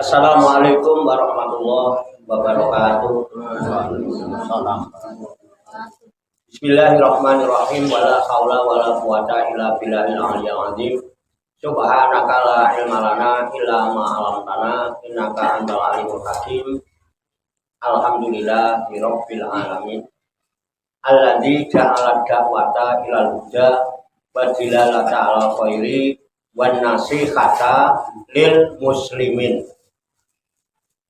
Assalamualaikum warahmatullahi wabarakatuh. Bismillahirrahmanirrahim. Wala haula wala quwata illa billahil aliyyil azim. Subhanaka la ilma lana illa ma 'allamtana innaka antal alimul hakim. Alhamdulillahi rabbil alamin. Alladzi ja'ala da'wata ilal huda wa dilalata 'alal khairi wan nasihata lil muslimin.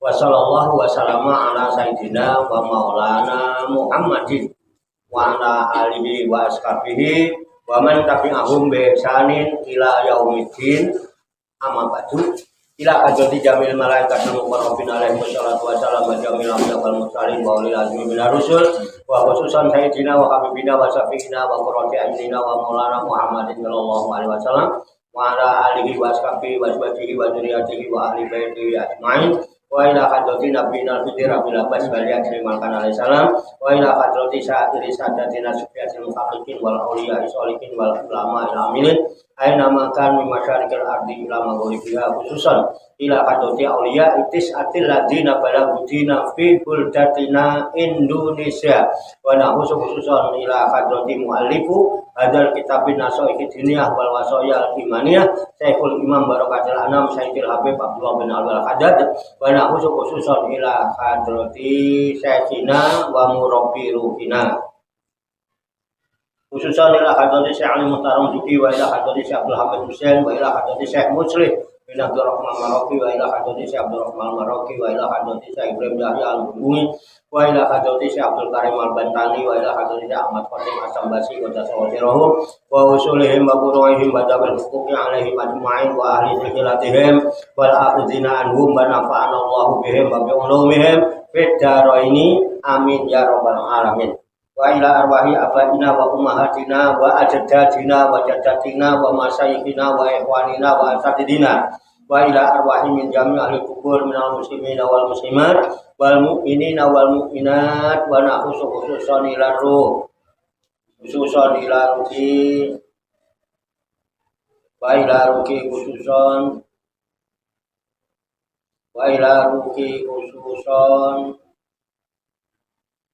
Wa sallallahu wa sallama ala sayyidina wa maulana Muhammadin wa ala alihi wa ashabihi wa man tabi'ahum bi ihsanin ila yaumiddin. Amma ba'du. Ila hajati jamil malaikatul muqarrabin alaihi wassalatu wassalam wa jamil amsal mursalin wa ulil azmi minar rusul wa khususan sayyidina wa habibina wa syafi'ina wa qurrati a'yunina wa maulana Muhammadin sallallahu alaihi wasallam wa ala alihi wa ashabihi wa ashabihi wa dzurriyyatihi wa ahli baitihi ajmain. Wa ila hadratin nabiyina al-fidira bil abbas wal yaqin malkan alaihi salam wa ila hadrati sa'iri sadatina sufiyatil muhaqqiqin wal auliya isolikin wal ulama il amilin aina makan min masyarikil ardi ila maghribiha khususan ila hadrati auliya itis atil ladina balagudina fi buldatina Indonesia wa nahusu khususan ila hadrati muallifu hadal kitabin nasoiki diniyah wal wasoya al-imaniyah Syekhul Imam Barakatul Anam Sayyidil Habib Abdullah bin Al-Haddad wa khususan ila hadrati syekhina wa murabbi ruhina khususan ila hadrati Syekh Ali Muhtaram Diki wa ila hadrati Syekh Abdul Hamid Hussein wa ila hadrati Syekh Muslim bin Abdul Rahman Maroki wa ila hadrati Syekh Abdul Rahman Maroki wa ila hadrati Syekh Ibrahim Yahya Al-Bumi wa ila hadrati Syekh Abdul Karim Al-Bantani wa ila hadrati Syekh Ahmad Fatim As-Sambasi wa tasawwirahum wa usulihim wa furu'ihim wa dabil huquqi alaihim ajma'in wa ahli zikiratihim wal akhidina anhum wa nafa'ana Allahu bihim wa bi'ulumihim fid dharaini amin ya rabbal alamin. Wa ila arwahi abaina wa ummahatina wa ajdadina wa jaddatina wa masyayikhina wa ikhwanina wa asatidina wa ila arwahi min jami' ahli kubur minal muslimina wal muslimat wal mu'minina wal mu'minat wa nakhusu khususan ila ruh khususan ila ruhi wa ila ruhi khususan wa ila ruhi khususan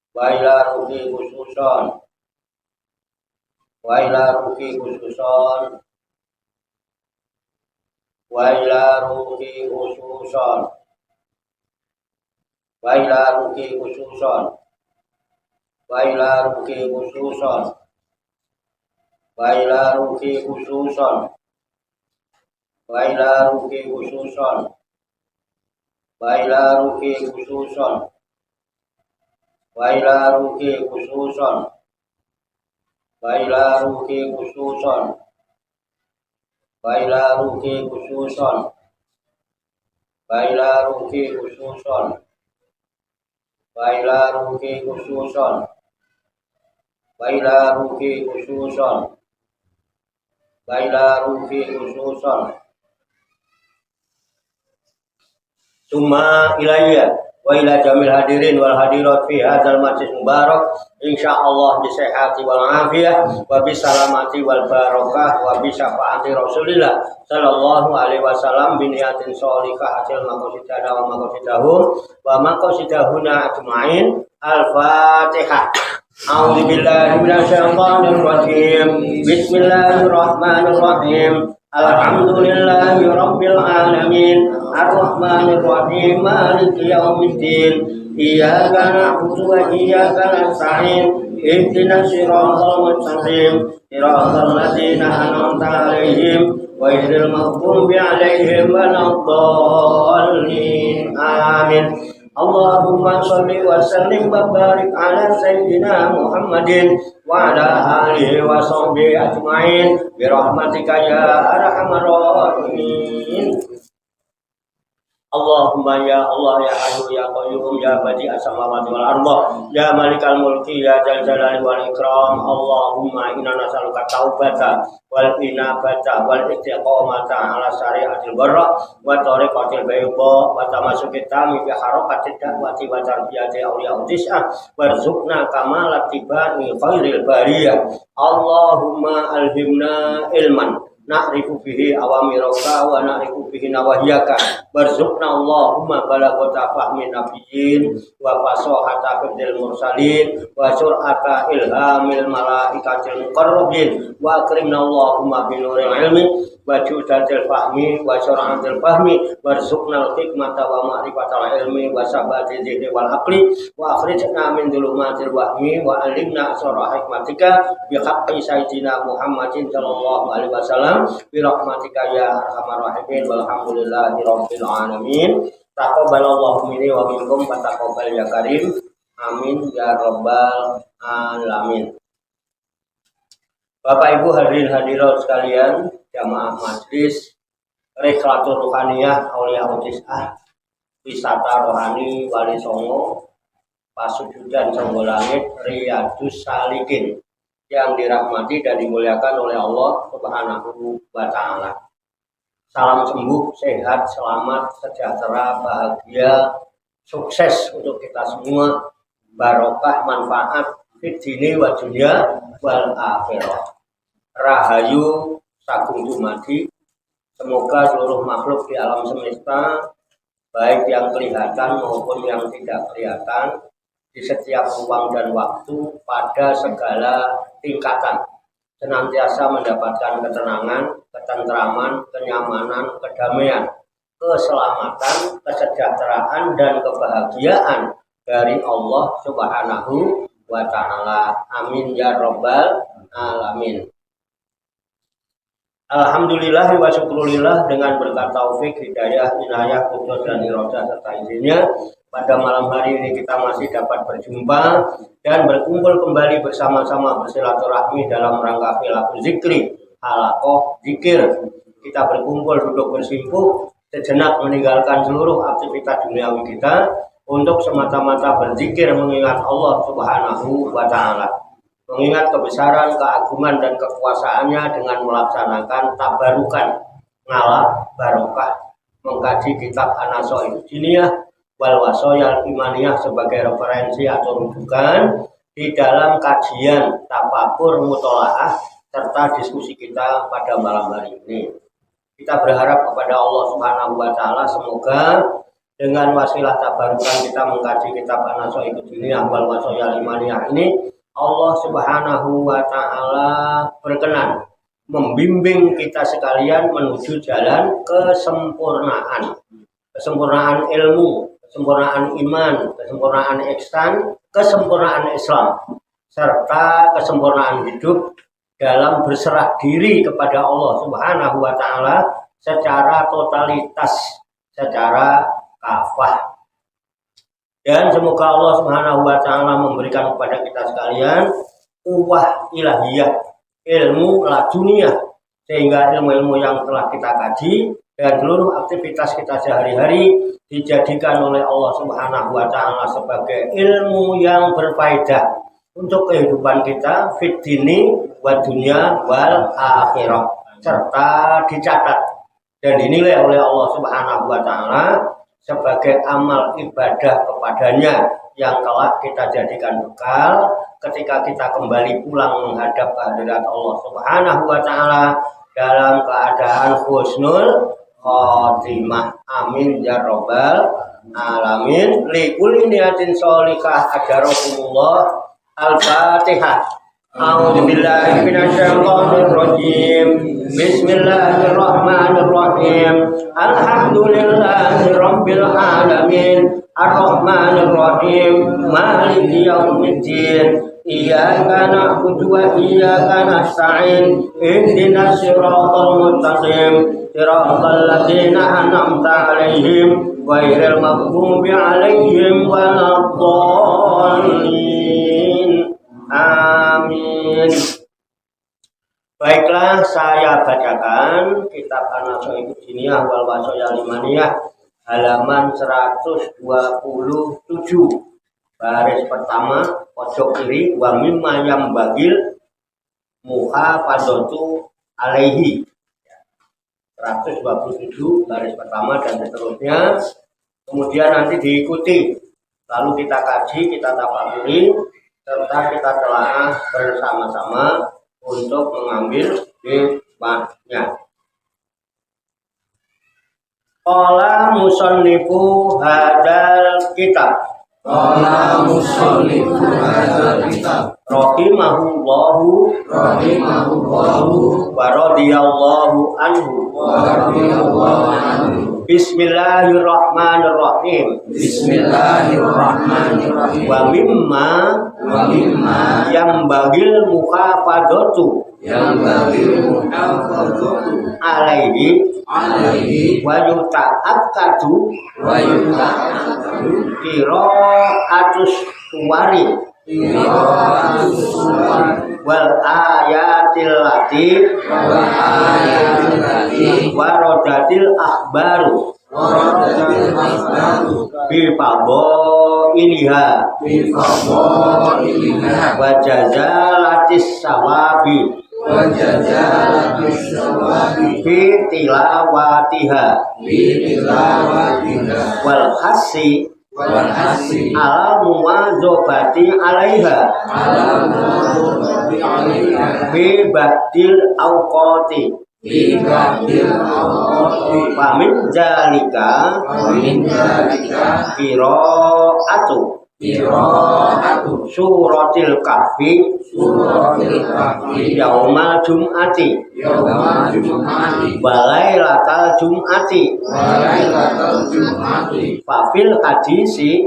wa ila ruhi khususan wa ila ruhi khususan wa ila ruhi khususan wa ila ruhi khususan wa ila ruhi khususan wa ila ruhi khususan wa ila ruhi khususan wa ila ruhi khususan wa ila ruhi khususan wa ila ruhi khususan wa ila ruhi khususan wa ila ruhi khususan wa ila ruhi khususan wa ila ruhi khususan wa ila ruhi khususan summa ilayya wa ila jamil hadirin wal hadirat fi hadzal majlis mubarak insyaallah bi sihhati wal afiyah wa bi salamati wal barakah wa bi syafaati Rasulillah sallallahu alaihi wasallam bi niyatin sholihah hasil maqasidana wa maqasidahum wa maqasidahuna ajmain. Al-Fatihah. A'udzu billahi minasyaitonir rajim. Bismillahirrahmanirrahim. Alhamdulillahi rabbil alamin arrahmanir rahim maliki yaumiddin iyyaka na'budu wa iyyaka nasta'in ihdinas siratal mustaqim siratal ladzina an'amta 'alaihim ghairil maghdubi 'alaihim waladdallin amin. Allahumma sholli wa sallim wa barik ala sayyidina Muhammadin wa ala alihi wa sahbihi ajmain bi rahmatika ya arhamar rahimin. Allahumma ya Allah ya Hayyu ya Qayyum ya Badi'as samawati wal ardh ya Malikal mulki ya Dzal Jalali wal Ikram. Allahumma inna nas'aluka taubata wal inabata wal istiqamata ala syariatil barra wa tariqatil bayda wa tamassuki tami bi harakatid da'wati wa tarbiyati awliya tis'ah warzuqna kamalat tibani khairil bariyah. Allahumma alhimna ilman na'rifu bihi awamiraka wa na'rifu bihi nawahiyaka warzuqna Allahumma balaghata fahmi nabiyyin wa fasahata fidil mursalin wa sur'ata ilhamil malaikatil muqarrabin wa akrimna Allahumma binuril ilmi wa judatil fahmi wa sur'atil fahmi warzuqna al-hikmata wa ma'rifatal ilmi wa sabati dhihni wal aqli wa akhrijna min dhulumatil wahmi wa alimna asrar hikmatika bi haqqi sayyidina Muhammadin sallallahu alaihi wasallam bi rahmatika ya arhamar rahimin walhamdulillahi rabbil alamin. Taqabbalallahu minni wa minkum wa taqabbal ya karim. Amin ya rabbal alamin. Bapak Ibu hadirin hadirat sekalian, jamaah majlis Rihlatul Ruhaniyah Aulia Tis'ah, wisata rohani Wali Songo, Pasujudan Songo Langit, Riyadus Salikin yang dirahmati dan dimuliakan oleh Allah Subhanahu wa Ta'ala. Salam sembuh, sehat, selamat, sejahtera, bahagia, sukses untuk kita semua, barokah, manfaat fid dini wa dunya wal akhirah. Rahayu sagung dumadi. Semoga seluruh makhluk di alam semesta, baik yang kelihatan maupun yang tidak kelihatan, di setiap ruang dan waktu pada segala tingkatan senantiasa mendapatkan ketenangan, ketentraman, kenyamanan, kedamaian, keselamatan, kesejahteraan dan kebahagiaan dari Allah Subhanahu wa Ta'ala. Amin ya rabbal alamin. Alhamdulillah wa syukurillah, dengan berkat taufik, hidayah, inayah, kudus dan iradah serta izinnya, pada malam hari ini kita masih dapat berjumpa dan berkumpul kembali bersama-sama bersilaturahmi dalam rangka khilaful zikri, halaqah zikir. Kita berkumpul duduk bersimpuh sejenak meninggalkan seluruh aktivitas duniawi kita untuk semata-mata berzikir mengingat Allah Subhanahu wa Ta'ala, mengingat kebesaran, keagungan dan kekuasaannya dengan melaksanakan tabarukan, ngalah, barokah, mengkaji kitab An-Nasaih Diniyah wal Wasoyal Imaniyah sebagai referensi atau rujukan di dalam kajian, tafakur, mutolaah serta diskusi kita pada malam hari ini. Kita berharap kepada Allah Subhanahu wa Ta'ala semoga dengan wasilah tabarukan kita mengkaji kitab An-Nasaih Diniyah wal Wasoyal Imaniyah ini, Allah Subhanahu wa Ta'ala berkenan membimbing kita sekalian menuju jalan kesempurnaan. Kesempurnaan ilmu, kesempurnaan iman, kesempurnaan ihsan, kesempurnaan Islam, serta kesempurnaan hidup dalam berserah diri kepada Allah Subhanahu wa Ta'ala secara totalitas, secara kafah. Dan semoga Allah Subhanahu wa Ta'ala memberikan kepada kita sekalian quwwah ilahiyah, ilmu laduniyah, sehingga ilmu-ilmu yang telah kita kaji dan seluruh aktivitas kita sehari-hari dijadikan oleh Allah Subhanahu wa Ta'ala sebagai ilmu yang berfaedah untuk kehidupan kita fid dini wa dunya wal akhirah, serta dicatat dan dinilai oleh Allah Subhanahu wa Ta'ala sebagai amal ibadah kepadanya yang kelak kita jadikan bekal ketika kita kembali pulang menghadap kehadirat Allah Subhanahu wa Ta'ala dalam keadaan husnul khotimah. Amin ya rabbal alamin. Li kulli niyatin sholihah ajarakumullah. Al-Fatihah. A'udzu billahi minasyaitonir rajim. Bismillahirrahmanirrahim. Alhamdulillahi rabbil alamin. Ar-Rahmanir Rahim. Maliki yaumiddin. Iyyaka na'budu wa iyyaka nasta'in. Ihdinas siratal mustaqim. Siratal ladzina an'amta 'alaihim ghairil maghdubi 'alaihim waladdallin. Amin. Baiklah, saya bacakan kitab An-Nasaih Diniyah wal Wasoyal Imaniyah halaman 127 baris pertama pojok kiri, wa mimma yang bagil muhafadzatu alaihi 127 baris pertama dan seterusnya. Kemudian nanti diikuti, lalu kita kaji, kita tafakuri, serta kita telah bersama-sama untuk mengambil hikmahnya. Qala musannifu hadal kitab. Qala musannifu hadal kitab. Rahimahullahu wa radhiyallahu anhu. Bismillahirrahmanirrahim. Bismillahirrahmanirrahim. Wa mimma yang bagil muhafadzatu alaihi wa yuta'akkadu qira'atus suwari wal ayatil lati waradatil akhbaru bifabo iliha wajazalatis sawabi fi tilawatiha wal hasi ala muwazobati alaiha bi badil awqati Pamin jalika qiraatu suratil kahfi yaumal jum'ati walailatal jum'ati fafil hadisi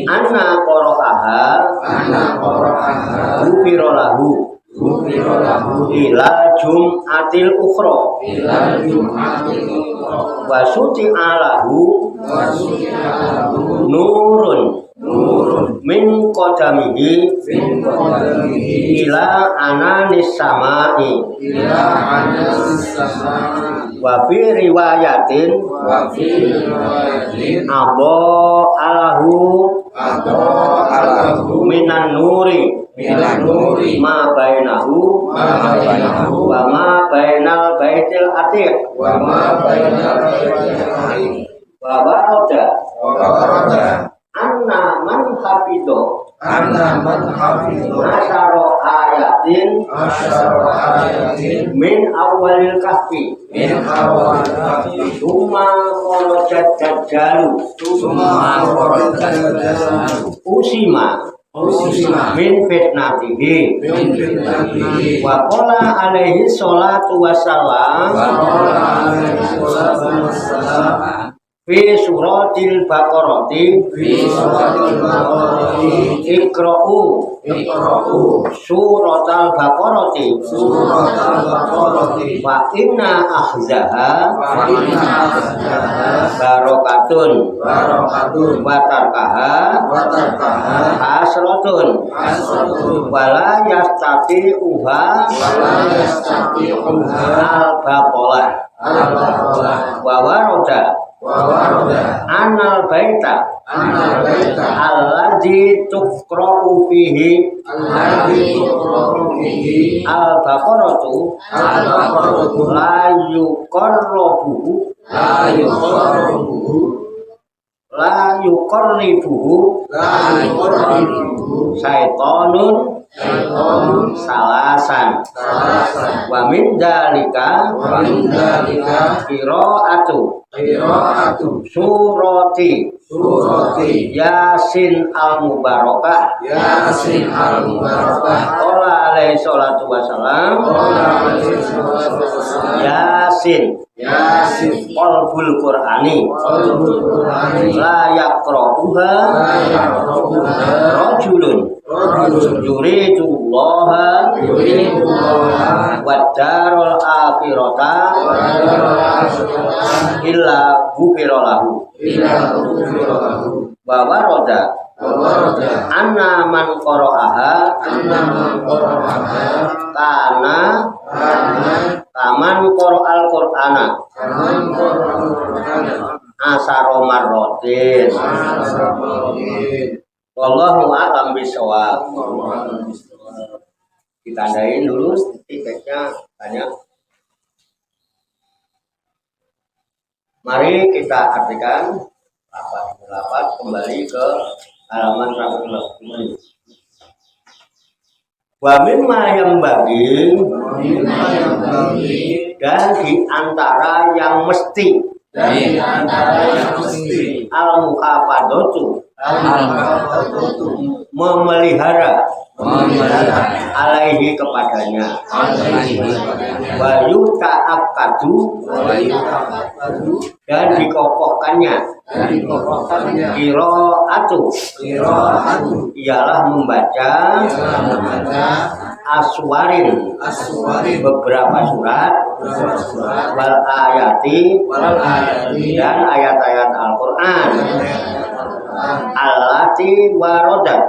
anna qara'aha ghufira lahu ila jum'atil ukhra wa suti'a lahu nurun min qadamihi ila ananis samai wa fi riwayatin abo alahu minan nuri ma bainahu wa ma bainal baitil atiq wa ba'da anna man hafidho asyara ayatin min awalil kahfi summa kharajat dajjalu usima min fitnatihi wa qala alaihi salatu wassalam fi suratil baqarati iqra'u suratal baqarati wa inna ahzaha barokatun wa tarkaha hasratun wala yastati'uha al-baqalah wa waroda anal baita alladzi tuqra'u fihi al-baqaratu la yuqarribuhu syaitonun salasan wa min dalika qira'atu surati Yasin al-Mubarakah qala alaihi salatu wassalam Yasin qalbul Qur'ani la yaqra'uha rajulun yuridullaha wad darul akhirata illa ghufira lahu wa warada anna man qara'aha Kaman Qur'al Qur'ana asaro marrotin. Wallahu a'lam bishawab. Kita tandain dulu tiketnya banyak. Mari kita artikan lapat kembali ke halaman 120. Wa mimma yang bagi dan di antara yang mesti al-muhafadzatu memelihara alaihi kepadanya, wa yuta'akkadu dan dikokohkannya, qiraatu ialah membaca aswarin beberapa surat, wal ayati dan ayat-ayat Al-Qur'an allati warodat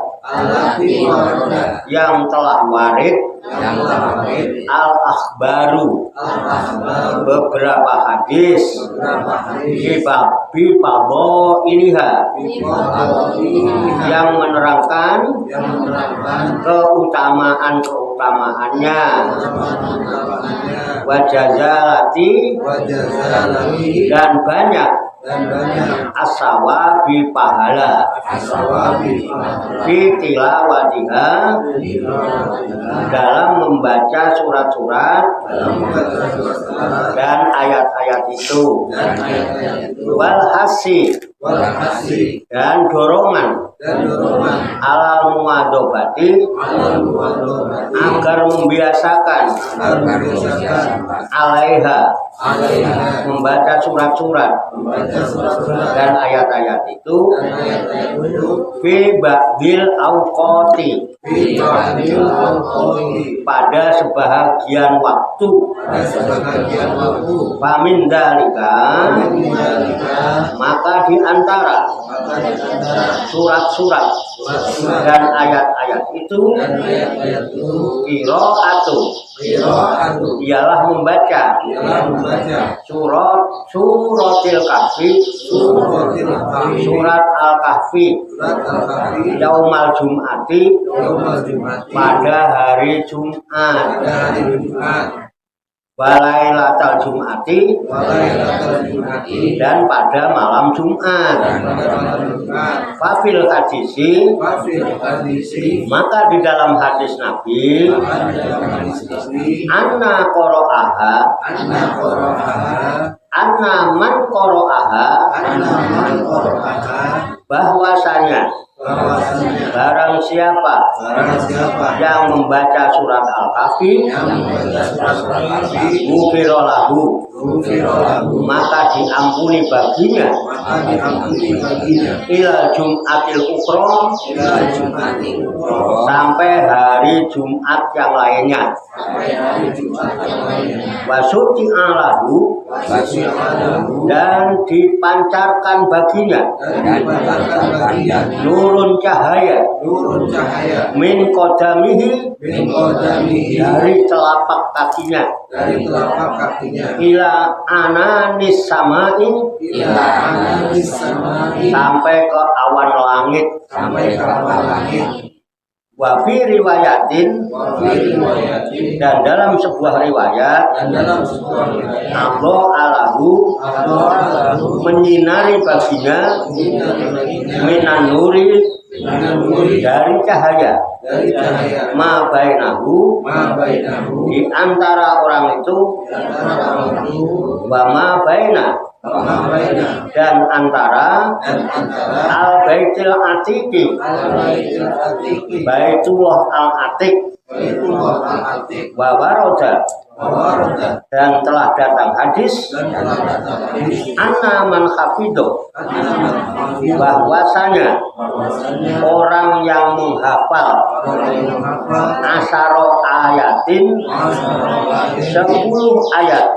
yang telah warid al-akhbaru beberapa hadis bifadho iniha yang menerangkan keutamaannya, wajazalati dan banyak asawabi pahala fi tilawatiha dalam membaca surat-surat dan ayat-ayat itu, wal hasi dan dorongan alal muadobati agar membiasakan alaiha membaca surat-surat dan ayat-ayat itu fi ba'dil awqati pada sebahagian waktu, famin dalika maka di antara surat-surat dan ayat-ayat itu qiraatu ialah membaca suratil kahfi surat al-kahfi yaumal jum'ati pada hari Jumat, walailatal jum'ati dan pada malam Jumat. Fafil hadisi maka di dalam hadis Nabi anna qoro'aha anna man qoro'aha bahwasanya barang siapa yang membaca surat Al-Kahfi ghufira lahu maka diampuni baginya ila Jum'atil ukhra sampai hari Jumat yang lainnya, wasuti'a lahu dan dipancarkan baginya nurun cahaya min qadamihi dari telapak kakinya ila ananis samai sampai ke awan langit. Wa fi riwayatin dan dalam sebuah riwayat Allah alahu menyinari baginya minan nuri dari cahaya ma bainahu di antara orang itu wa ma baina dan antara al-baitil atiqi baitullah al-atiq wa waroda dan telah datang hadis anna man hafidoh bahwasanya orang yang menghafal asaro ayatin 10 ayat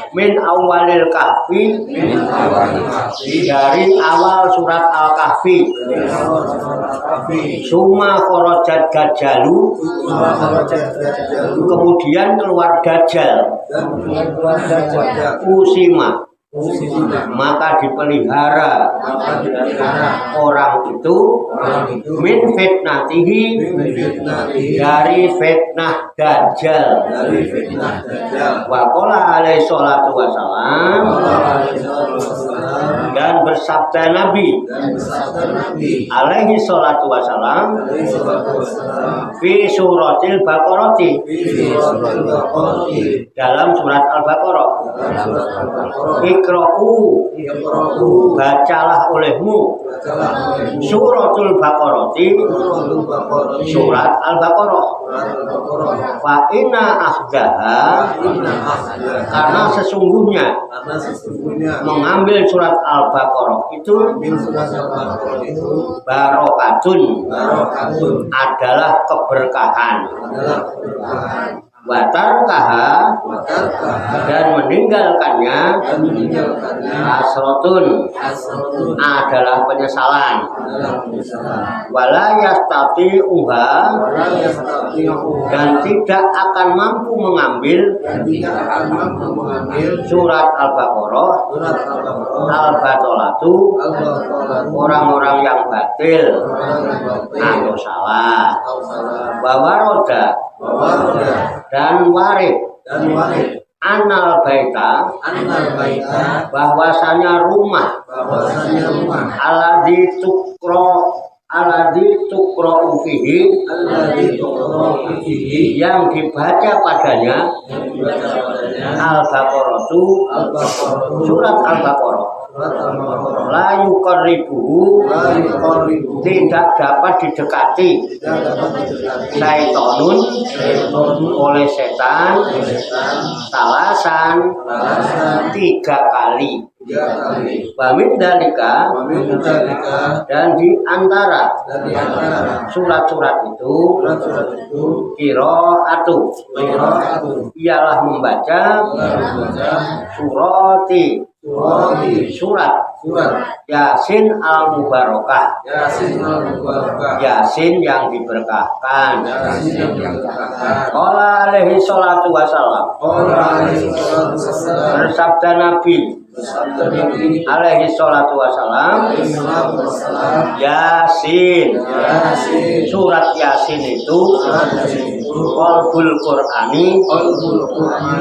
Min awalil kahfi, dari awal surat Al-Kahfi. Suma kharajat Dajjalu, kemudian keluar Dajjal. Usima, maka dipelihara orang itu min fitnatihi, dari fitnah Dajjal. Wa qala alaihi salatu wassalam, dan bersabda Nabi alaihi salatu wassalam fi suratil Baqarati, dalam surat Al-Baqarah. Iqra'u, bacalah olehmu suratul Baqarati, surat Al-Baqarah. Fa inna akhdaha, karena sesungguhnya mengambil surat Al-Baqarah itu barokatun, adalah keberkahan. Watarkaha, dan meninggalkannya hasratun, adalah penyesalan. Wala yastati'uha, dan tidak akan mampu mengambil surat Al-Baqarah al-batolatu, orang-orang yang batil atau salah. Wawaroda, dan warid anal baita, bahwasanya rumah aladzi tukro fihi, yang dibaca padanya Al-Baqaratu, surat Al-Baqarah. La yuqarribuhu, tidak dapat didekati syaitonun, oleh setan, salasan, 3 kali. Bamin dalika, dan di antara surat-surat itu qiraatu, ialah membaca surat Yasin al-Mubarakah, Yasin yang diberkahkan. Qala alaihi salatu wassalam, bersabda Nabi alaihi salatu wassalam, Yasin, surat Yasin itu qalbul Qur'ani,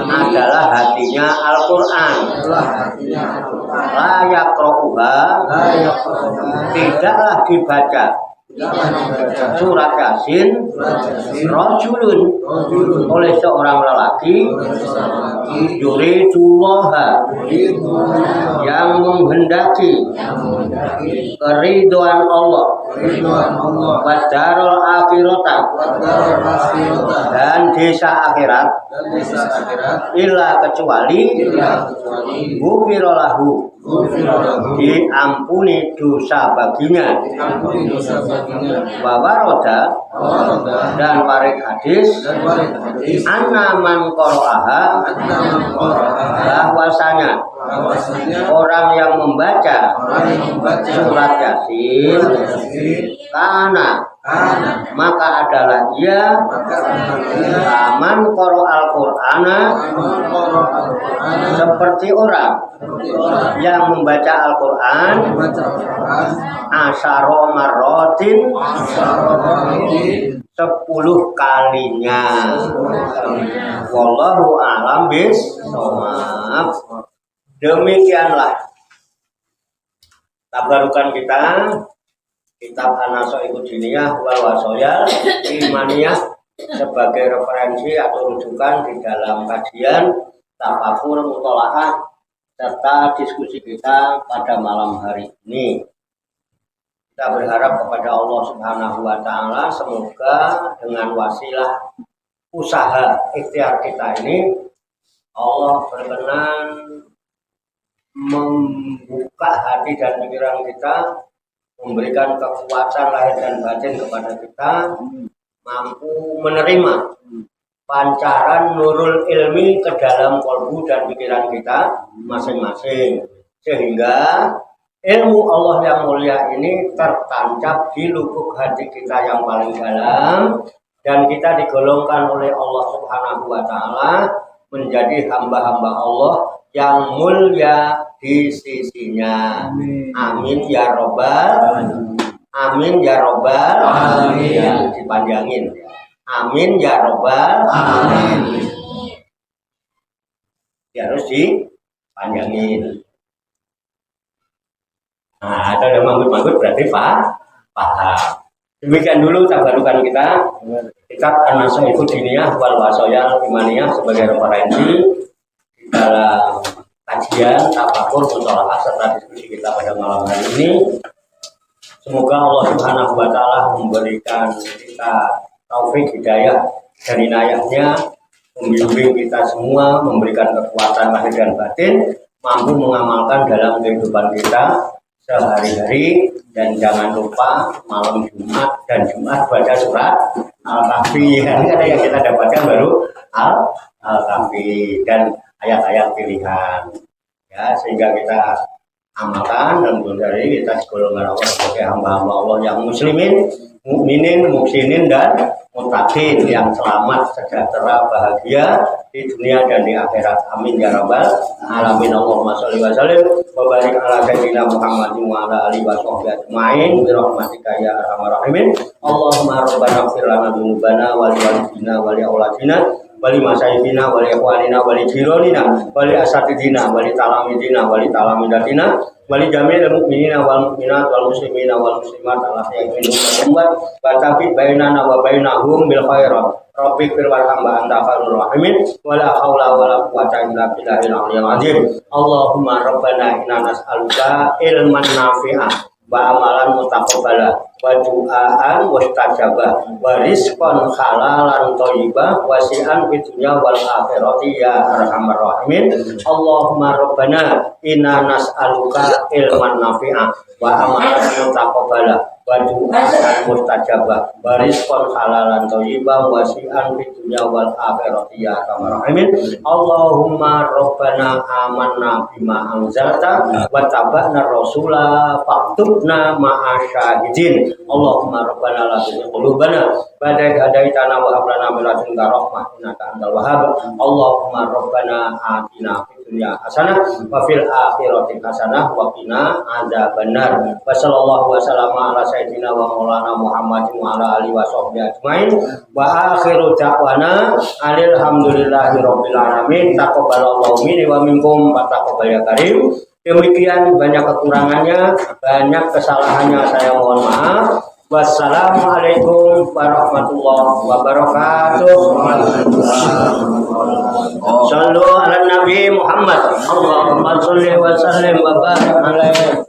adalah hatinya Al-Qur'an. La yaqra'uha, tidaklah dibaca surat Yasin rajulun, oleh seorang lelaki, yuridullah, yang menghendaki keridhaan Allah, wadarul akhirata, dan desa akhirat, illa kecuali ghufiralahu, diampuni dosa baginya. Wawaroda, dan warid hadis anna man qara'aha, bahwasanya orang yang membaca surat Yasin, karena maka adalah dia aman qara al-Qur'ana, seperti orang yang membaca Al-Qur'an asyara marratin, 10 kalinya. Wallahu a'lam bishawab. Demikianlah tabarukan kita, kitab An-Nasaihud Diniyah wal Wasoyal Imaniyah, sebagai referensi atau rujukan di dalam kajian, tafakur, mutolaah, serta diskusi kita pada malam hari ini. Kita berharap kepada Allah Subhanahu wa Ta'ala, semoga dengan wasilah usaha ikhtiar kita ini, Allah berkenan membuka hati dan pikiran kita, memberikan kekuatan lahir dan batin kepada kita, mampu menerima pancaran nurul ilmi ke dalam kalbu dan pikiran kita masing-masing, sehingga ilmu Allah yang mulia ini tertancap di lubuk hati kita yang paling dalam, dan kita digolongkan oleh Allah Subhanahu wa Ta'ala menjadi hamba-hamba Allah yang mulia di sisinya. Amin ya robbal, amin ya robbal, amin. Dipanjangin. Amin ya robbal, amin. Ya, harus dipanjangin. Nah, ada yang manggut-manggut berarti paham. Demikian dulu tabarukan kita. Kitab An-Nasihatul Diniyah wal Wasayal Imaniyah sebagai referensi dalam kajian tafakur mutolaah serta diskusi kita pada malam hari ini. Semoga Allah Subhanahu wa Ta'ala memberikan kita taufik hidayah dan inayahnya, membimbing kita semua, memberikan kekuatan lahir dan batin, mampu mengamalkan dalam kehidupan kita sehari-hari. Dan jangan lupa malam Jumat dan Jumat baca surat Al-Kahfi. Ini ada yang kita dapatkan baru Al-Kahfi dan ayat-ayat pilihan, ya, sehingga kita amalkan dan dari kita segolongan Allah sebagai hamba-hamba Allah yang muslimin, mukminin, muhsinin dan muttaqin, yang selamat, sejahtera, bahagia di dunia dan di akhirat. Amin ya rabbal alamin. Allahumma sholli wa sallim wa barik ala sayyidina Muhammadin wa ala alihi wa sahbihi ajmain bi rahmatika ya arhamar rahimin. Allahumma rabbana ighfir lana dzunubana wa li walidina wa li auladina wali masyaykhina wali ikhwanina wali jironina wali asatidina wali talamidina wali talamidatina wali jami'il mu'minina wal mu'minat wal muslimina wal muslimat alladzina yu'minuna wa tabi bainana wa bainahum bil khairat rabbi fir warhamna anta khairur rahimin wala haula wala quwwata illa billahil aliyyil azim. Allahumma rabbana inna nas'aluka ilman nafi'ah wa amalan mutaqabbala wa du'aan mustajabah wa rizqan halalan thayyibah wasi'an fid dunya wal akhirati ya arhamar rahimin. Allahumma rabbana inna nas'aluka ilman nafi'ah wa amalan mutaqabbala wa du'aan mustajabah wa rizqan halalan thayyibah wasi'an fid dunya wal akhirati ya arhamar rahimin. Allahumma rabbana amanna bima anzalta wa tabana rasula faktubna ma'asyahidin. Allahumma rabbana la tuzigh qulubana ba'da idh hadaitana wa hab lana min ladunka rahmah innaka antal wahhab. Allahumma rabbana atina fid dunya hasanah wa fil akhirati hasanah wa qina adzabannar. Wa sallallahu wa sallama ala sayyidina wa maulana Muhammadin wa ala alihi wa sahbihi ajmain. Wa akhiru da'wana alhamdulillahi rabbil alamin. Taqabbalallahu minni wa minkum wa taqabbal ya karim. Demikian, banyak kekurangannya, banyak kesalahannya, saya mohon maaf. Wassalamualaikum warahmatullahi wabarakatuh. Sallu ala Nabi Muhammad. Allahumma sholli wa sallim wa barik alaihi.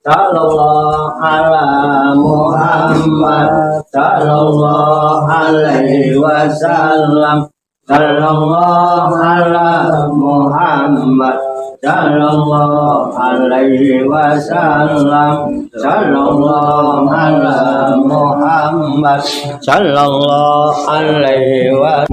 Sallallahu ala Muhammad. Sallallahu alaihi wasallam. Sallallahu ala Muhammad. Sallallahu alaihi wasallam. Sallallahu ala Muhammad. Sallallahu alaihi wasallam.